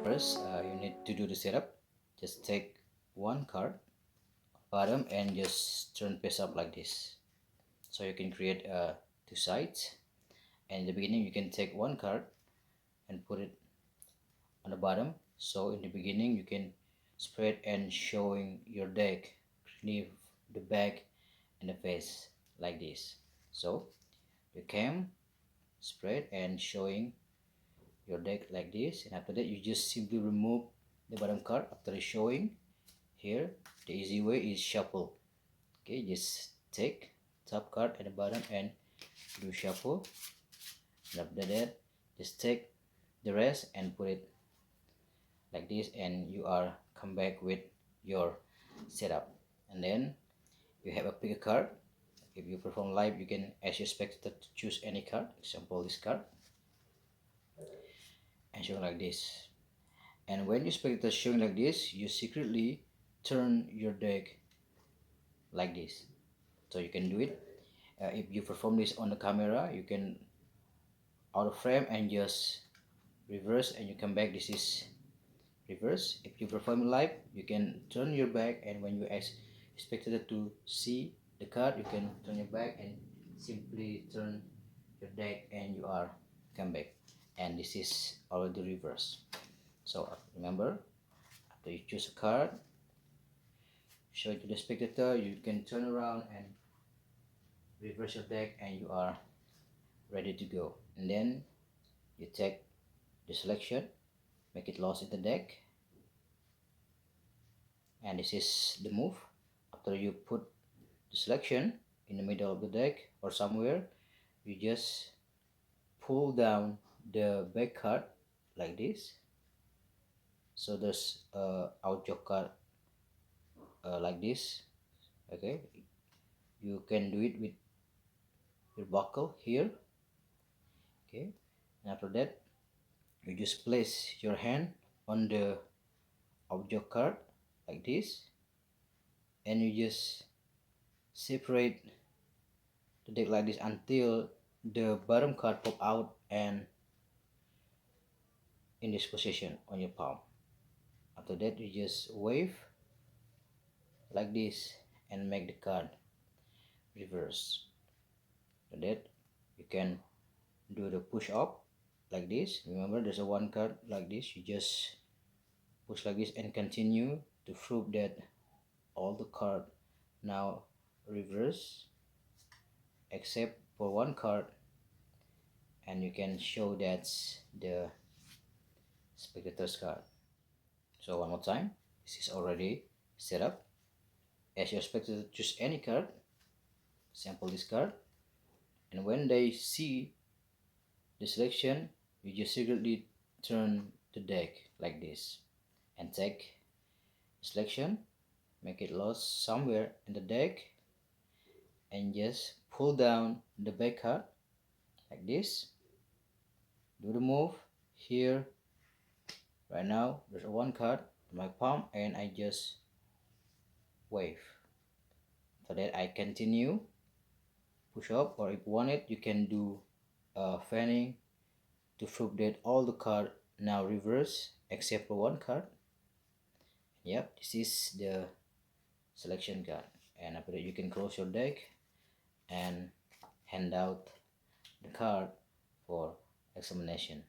First, you need to do the setup. Just take one card bottom and just turn face up like this. So you can create two sides. And in the beginning, you can take one card and put it on the bottom. So in the beginning, you can spread and showing your deck, leave the back and the face like this. So you can spread and showing your deck like this, and after that you just simply remove the bottom card after showing. Here the easy way is shuffle. Okay, just take top card at the bottom and do shuffle, and after that just take the rest and put it like this, and you are come back with your setup. And then you have a pick a card. If you perform live, you can ask your spectator to choose any card, example this card, and show like this. And when your spectator showing like this, you secretly turn your deck like this. So you can do it. If you perform this on the camera, you can out of frame and just reverse and you come back. This is reverse. If you perform live, you can turn your back, and when you expect to see the card, you can turn your back and simply turn your deck and you are come back. And this is already reverse. So remember, after you choose a card, show it to the spectator, you can turn around and reverse your deck and you are ready to go. And then you take the selection, make it lost in the deck, and this is the move. After you put the selection in the middle of the deck or somewhere, you just pull down the back card like this. So there's out your card like this. Okay, you can do it with your buckle here. Okay, and after that you just place your hand on the object card like this, and you just separate the deck like this until the bottom card pop out and in this position on your palm. After that you just wave like this and make the card reverse. After that you can do the push up like this. Remember, there's a one card like this, you just push like this and continue to prove that all the card now reverse except for one card, and you can show that's the spectator's card. So one more time, this is already set up. As your spectator choose any card, sample this card, and when they see the selection, you just secretly turn the deck like this and take selection, make it lost somewhere in the deck, and just pull down the back card like this. Do the move here. Right now there's a one card, on my palm and I just wave. For that I continue push up, or if you want it you can do fanning to prove that all the card now reverse except for one card. Yep, this is the selection card, and after that you can close your deck and hand out the card for examination.